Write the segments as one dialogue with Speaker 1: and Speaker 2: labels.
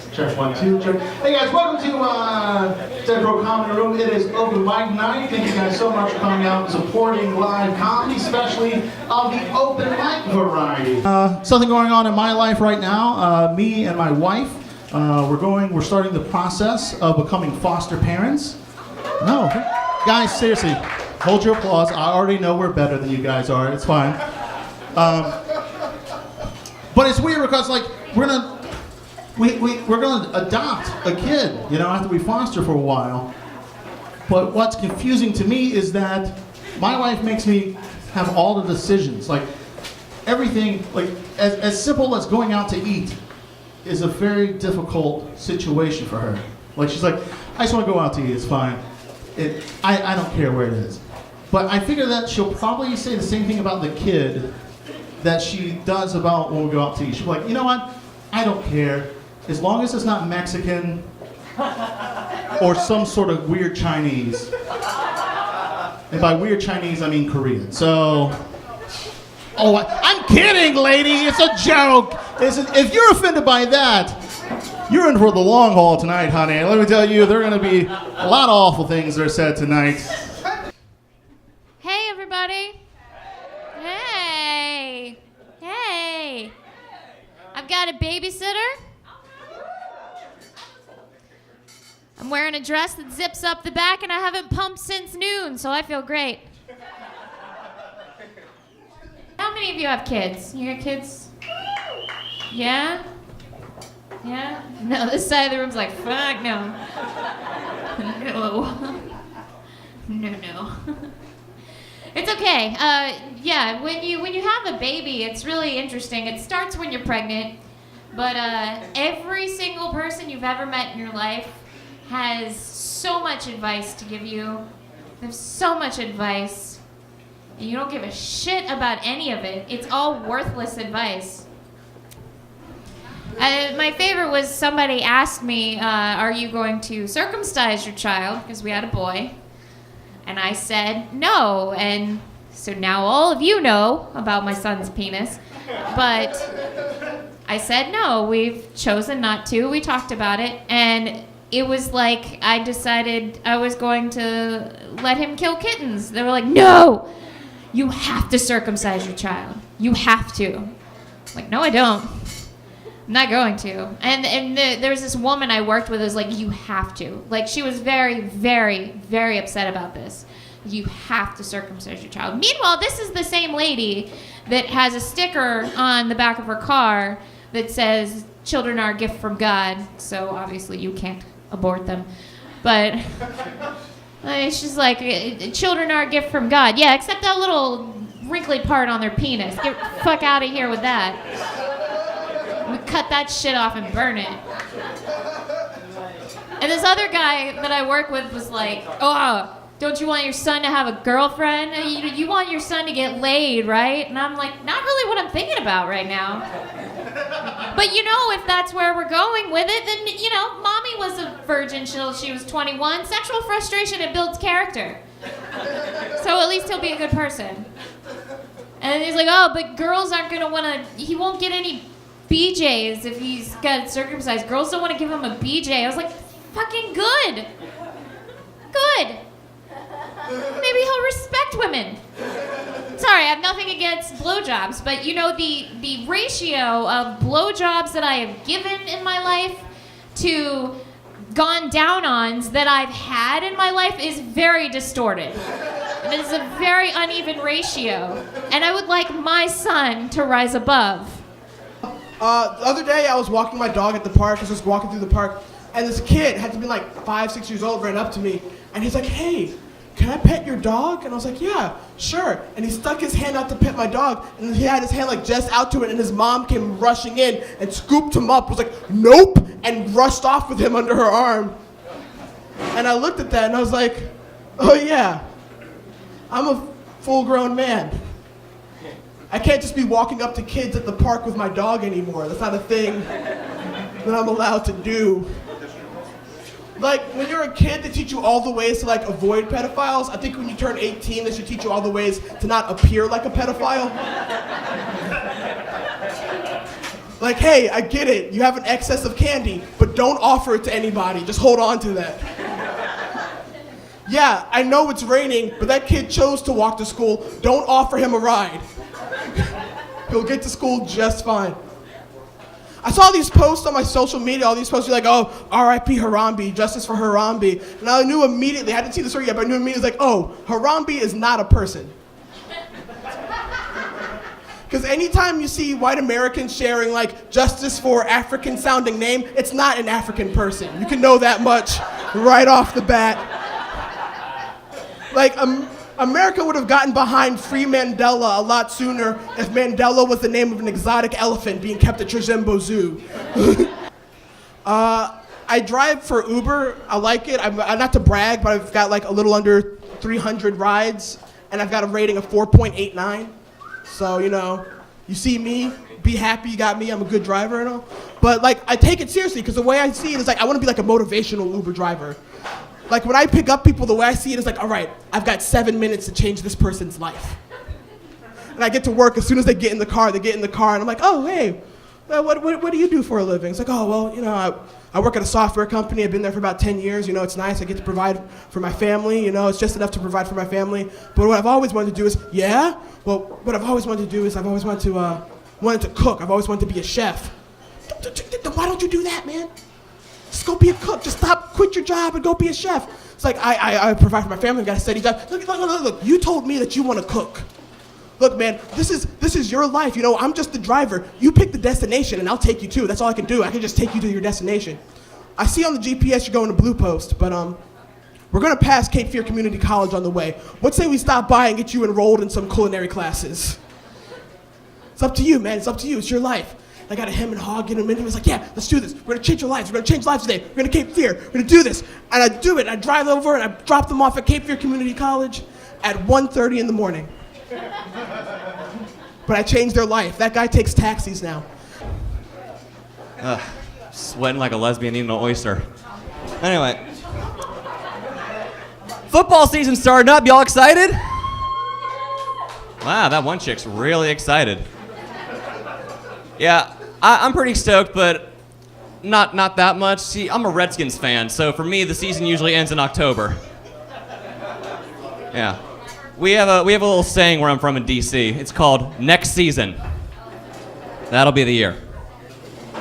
Speaker 1: Check 1, 2, check. Hey guys, welcome to Dead Pro Comedy Room. It is open mic night. Thank you guys so much for coming out and supporting live comedy, especially of the open mic variety. Something going on in my life right now. Me and my wife, we're starting the process of becoming foster parents. No, guys, seriously, hold your applause. I already know we're better than you guys are. It's fine. But it's weird because we're gonna adopt a kid, after we foster for a while. But what's confusing to me is that my wife makes me have all the decisions. Everything, as simple as going out to eat is a very difficult situation for her. She's like, I just want to go out to eat, it's fine. I don't care where it is. But I figure that she'll probably say the same thing about the kid that she does about when we go out to eat. She'll be like, you know what? I don't care. As long as it's not Mexican or some sort of weird Chinese. And by weird Chinese, I mean Korean. So, I'm kidding, lady. It's a joke. If you're offended by that, you're in for the long haul tonight, honey. Let me tell you, there are going to be a lot of awful things that are said tonight.
Speaker 2: Hey, everybody. Hey. Hey. I've got a babysitter. I'm wearing a dress that zips up the back, and I haven't pumped since noon, so I feel great. How many of you have kids? You got kids? Yeah? Yeah? No, this side of the room's like, fuck no. No. No. It's okay. Yeah, when you have a baby, it's really interesting. It starts when you're pregnant, but every single person you've ever met in your life has so much advice to give you. There's so much advice, and you don't give a shit about any of it. It's all worthless advice. My favorite was somebody asked me, are you going to circumcise your child? Because we had a boy. And I said no, and so now all of you know about my son's penis. But I said no, we've chosen not to. We talked about it, and it was like I decided I was going to let him kill kittens. They were like, no, you have to circumcise your child. You have to. I'm like, no, I don't. I'm not going to. And there was this woman I worked with who was like, you have to. She was very, very, very upset about this. You have to circumcise your child. Meanwhile, this is the same lady that has a sticker on the back of her car that says, children are a gift from God, so obviously you can't abort them. But it's just like, children are a gift from God. Yeah, except that little wrinkly part on their penis. Get the fuck out of here with that. We cut that shit off and burn it. And this other guy that I work with was like, oh, don't you want your son to have a girlfriend? You want your son to get laid, right? And I'm like, not really what I'm thinking about right now. But if that's where we're going with it, then, mommy was a virgin until she was 21. Sexual frustration, it builds character. So at least he'll be a good person. And he's like, oh, but girls aren't going to want to, he won't get any BJs if he's got circumcised. Girls don't want to give him a BJ. I was like, fucking good. Good. Maybe he'll respect women. Sorry, I have nothing against blowjobs, but the ratio of blowjobs that I have given in my life to gone down-ons that I've had in my life is very distorted. It is a very uneven ratio, and I would like my son to rise above.
Speaker 3: The other day I was walking my dog at the park. I was just walking through the park, and this kid had to be 5, 6 years old, ran up to me, and he's like, hey, can I pet your dog? And I was like, yeah, sure. And he stuck his hand out to pet my dog, and he had his hand just out to it, and his mom came rushing in and scooped him up, was like, nope, and rushed off with him under her arm. And I looked at that and I was like, oh yeah, I'm a full-grown man. I can't just be walking up to kids at the park with my dog anymore. That's not a thing that I'm allowed to do. When you're a kid, they teach you all the ways to avoid pedophiles. I think when you turn 18, they should teach you all the ways to not appear like a pedophile. Like, hey, I get it. You have an excess of candy, but don't offer it to anybody. Just hold on to that. Yeah, I know it's raining, but that kid chose to walk to school. Don't offer him a ride. He'll get to school just fine. I saw these posts on my social media, all these posts like, oh, R.I.P. Harambe, justice for Harambe. And I knew immediately, I hadn't seen the story yet, but I knew immediately, like, oh, Harambe is not a person. Because anytime you see white Americans sharing, like, justice for African sounding name, it's not an African person. You can know that much right off the bat. Like, America would have gotten behind Free Mandela a lot sooner if Mandela was the name of an exotic elephant being kept at Trezembo Zoo. I drive for Uber. I like it. I'm not to brag, but I've got like a little under 300 rides, and I've got a rating of 4.89. So, you know, you see me, be happy you got me. I'm a good driver and all. But like, I take it seriously because the way I see it is like, I want to be like a motivational Uber driver. Like when I pick up people, the way I see it is like, all right, I've got 7 minutes to change this person's life. And I get to work as soon as they get in the car, and I'm like, oh, hey, what do you do for a living? It's like, oh, well, you know, I work at a software company. I've been there for about 10 years. You know, it's nice. I get to provide for my family. You know, it's just enough to provide for my family. But what I've always wanted to do is, what I've always wanted to do is I've always wanted to cook. I've always wanted to be a chef. Why don't you do that, man? Just go be a cook. Just quit your job and go be a chef. It's like, I provide for my family. I've got a steady job. Look, you told me that you want to cook. Look, man, this is your life. You know, I'm just the driver. You pick the destination, and I'll take you to. That's all I can do. I can just take you to your destination. I see on the GPS you're going to Blue Post, but we're going to pass Cape Fear Community College on the way. What say we stop by and get you enrolled in some culinary classes? It's up to you, man. It's up to you. It's your life. I got a hem and haw, get him into it. It's like, yeah, let's do this. We're going to change your lives. We're going to change lives today. We're going to Cape Fear. We're going to do this. And I do it. I drive over and I drop them off at Cape Fear Community College at 1:30 in the morning. But I changed their life. That guy takes taxis now.
Speaker 4: Sweating like a lesbian eating an oyster. Anyway. Football season starting up. Y'all excited? Wow, that one chick's really excited. Yeah, I'm pretty stoked, but not that much. See, I'm a Redskins fan, so for me, the season usually ends in October. Yeah. We have a little saying where I'm from in DC. It's called next season. That'll be the year.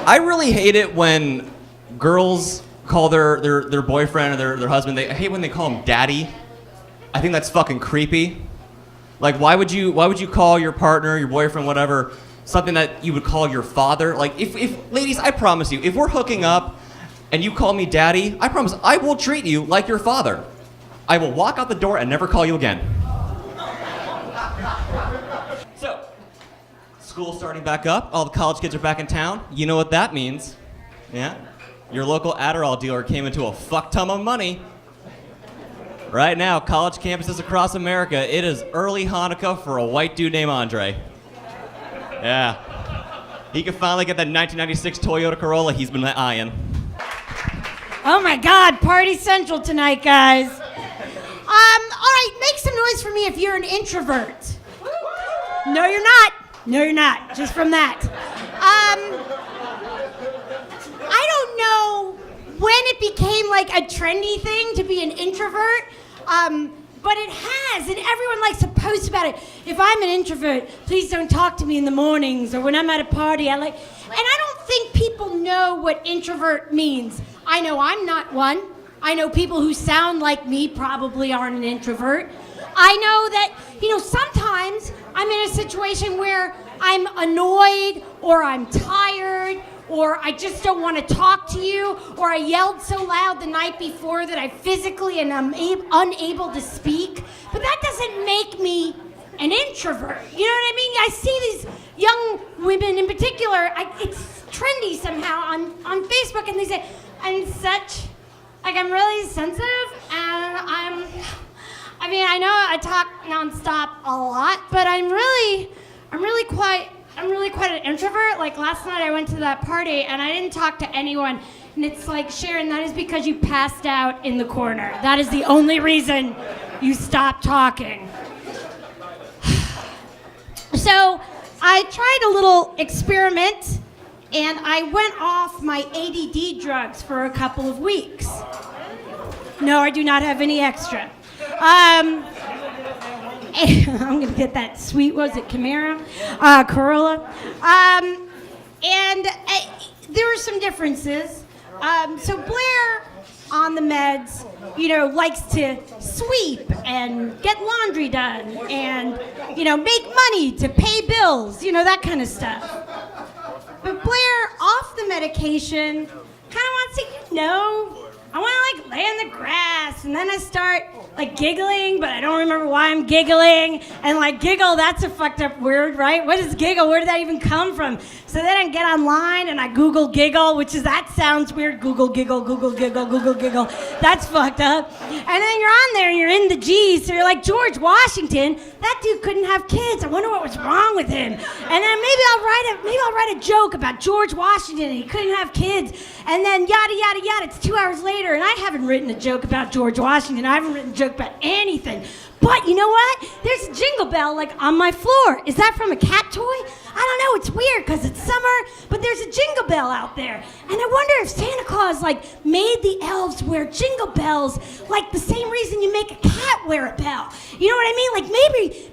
Speaker 4: I really hate it when girls call their boyfriend or their husband, I hate when they call him daddy. I think that's fucking creepy. Like, why would you call your partner, your boyfriend, whatever, something that you would call your father? Like, if ladies, I promise you, if we're hooking up and you call me daddy, I promise I will treat you like your father. I will walk out the door and never call you again. So, school's starting back up. All the college kids are back in town. You know what that means. Yeah? Your local Adderall dealer came into a fuck ton of money. Right now, college campuses across America, it is early Hanukkah for a white dude named Andre. Yeah. He can finally get that 1996 Toyota Corolla he's been eyeing.
Speaker 5: Oh my God, party central tonight, guys. All right, make some noise for me if you're an introvert. No, you're not. No, you're not. Just from that. I don't know when it became like a trendy thing to be an introvert, but it has, and everyone likes to post about it. If I'm an introvert, please don't talk to me in the mornings, or when I'm at a party, and I don't think people know what introvert means. I know I'm not one. I know people who sound like me probably aren't an introvert. I know that, sometimes I'm in a situation where I'm annoyed, or I'm tired, or I just don't want to talk to you, or I yelled so loud the night before that I physically and I'm unable to speak. But that doesn't make me an introvert. You know what I mean? I see these young women in particular, it's trendy somehow on Facebook, and they say, I'm really sensitive, and I know I talk nonstop a lot, but I'm really quite an introvert. Like last night I went to that party and I didn't talk to anyone. And it's like, Sharon, that is because you passed out in the corner. That is the only reason you stopped talking. So I tried a little experiment and I went off my ADD drugs for a couple of weeks. No, I do not have any extra. I'm gonna get that sweet, what was it, Corolla? There were some differences. So Blair, on the meds, likes to sweep and get laundry done and, make money to pay bills, that kind of stuff. But Blair, off the medication, kind of wants to, I want to lay in the grass, and then I start giggling, but I don't remember why I'm giggling. And giggle, that's a fucked up word, right? What is giggle? Where did that even come from? So then I get online and I Google giggle, that sounds weird. Google giggle, Google giggle, Google giggle. That's fucked up. And then you're on there and you're in the G's, so you're like, George Washington, that dude couldn't have kids. I wonder what was wrong with him. And then maybe I'll write a joke about George Washington and he couldn't have kids. And then yada yada yada. It's 2 hours later, and I haven't written a joke about George Washington. I haven't written a joke about anything. But you know what? There's a jingle bell on my floor. Is that from a cat toy? I don't know. It's weird because it's summer, but there's a jingle bell out there. And I wonder if Santa Claus made the elves wear jingle bells the same reason you make a cat wear a bell. You know what I mean?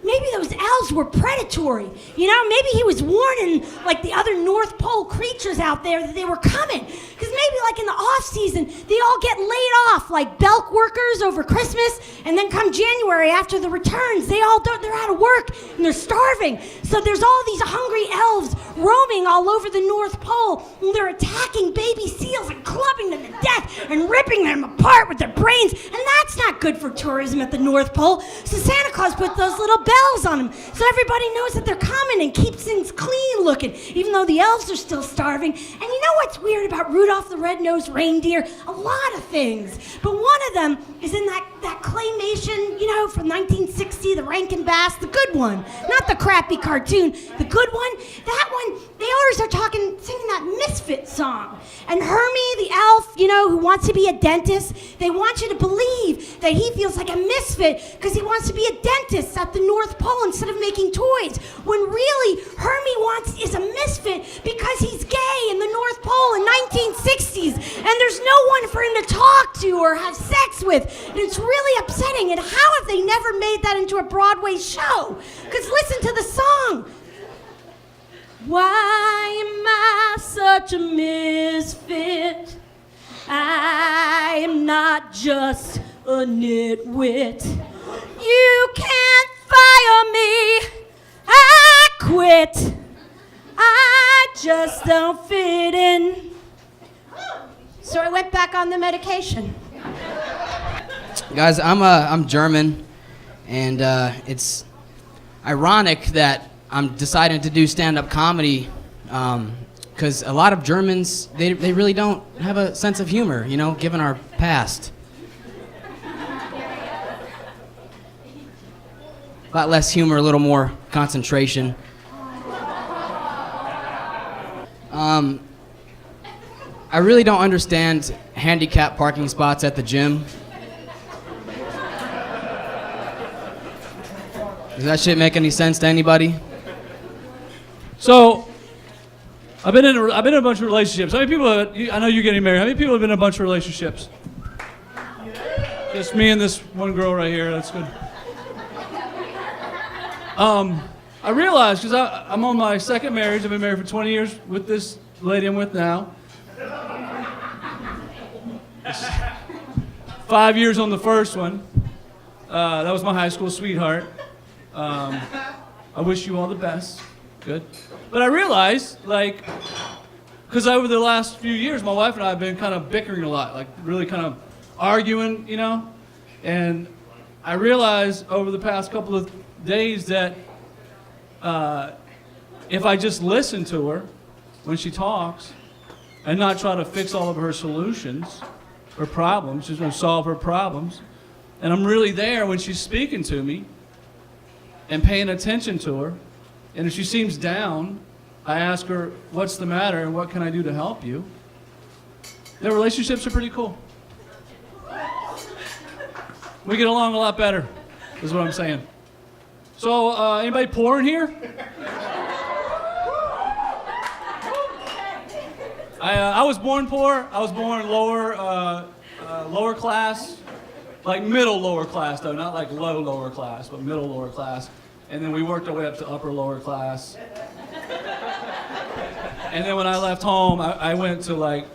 Speaker 5: Maybe those elves were predatory. Maybe he was warning the other North Pole creatures out there that they were coming. Because maybe in the off season they all get laid off like Belk workers over Christmas, and then come January after the returns, they're out of work and they're starving. So there's all these hungry elves roaming all over the North Pole, and they're attacking baby seals and clubbing them to death and ripping them apart with their brains, and that's not good for tourism at the North Pole. So Santa Claus put those little bells on them so everybody knows that they're coming and keeps things clean looking, even though the elves are still starving. And you know what's weird about Rudolph the Red-Nosed Reindeer? A lot of things, but one of them is in that claymation, from 1960, the Rankin Bass, the good one, not the crappy cartoon, the good one. That one, they always are singing that Misfit song. And Hermie, the elf, who wants to be a dentist, they want you to believe that he feels like a misfit because he wants to be a dentist at the North Pole instead of making toys. When really, Hermie is a misfit because he's gay in the North Pole in 1960s, and there's no one for him to talk to or have sex with. And it's really upsetting. And how have they never made that into a Broadway show? Because listen to the song. Why am I such a misfit? I am not just a nitwit. You can't fire me. I quit. I just don't fit in. So I went back on the medication.
Speaker 6: Guys, I'm German, and it's ironic that I'm deciding to do stand-up comedy, because a lot of Germans, they really don't have a sense of humor, given our past. A lot less humor, a little more concentration. I really don't understand handicap parking spots at the gym. Does that shit make any sense to anybody?
Speaker 7: So, I've been in a bunch of relationships. How many people? I know you're getting married. How many people have been in a bunch of relationships? Just me and this one girl right here. That's good. I realized, because I'm on my second marriage. I've been married for 20 years with this lady I'm with now. 5 years on the first one. That was my high school sweetheart. I wish you all the best. Good. But I realized, because over the last few years, my wife and I have been kind of bickering a lot, really kind of arguing, And I realized over the past couple of days that if I just listen to her when she talks and not try to fix all of her solutions, her problems, just going to solve her problems, and I'm really there when she's speaking to me and paying attention to her, and if she seems down, I ask her, what's the matter and what can I do to help you? Their relationships are pretty cool. We get along a lot better, is what I'm saying. So, anybody poor in here? I was born poor. I was born lower class, like middle lower class though, not like lower class, but middle lower class. And then we worked our way up to upper lower class. And then when I left home, I went to like,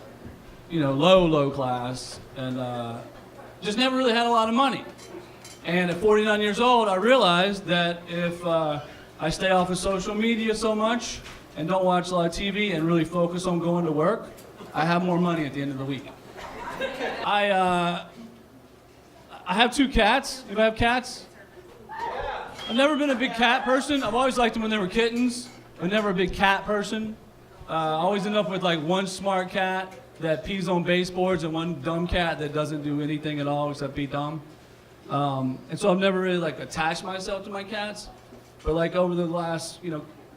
Speaker 7: low class, and just never really had a lot of money. And at 49 years old, I realized that if I stay off of social media so much and don't watch a lot of TV and really focus on going to work, I have more money at the end of the week. I have 2 cats. You have cats? I've never been a big cat person. I've always liked them when they were kittens, but never a big cat person. I always end up with like one smart cat that pees on baseboards and one dumb cat that doesn't do anything at all except be dumb. And so I've never really like attached myself to my cats. But like over the last,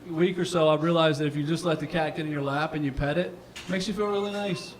Speaker 7: week or so, I've realized that if you just let the cat get in your lap and you pet it, it makes you feel really nice.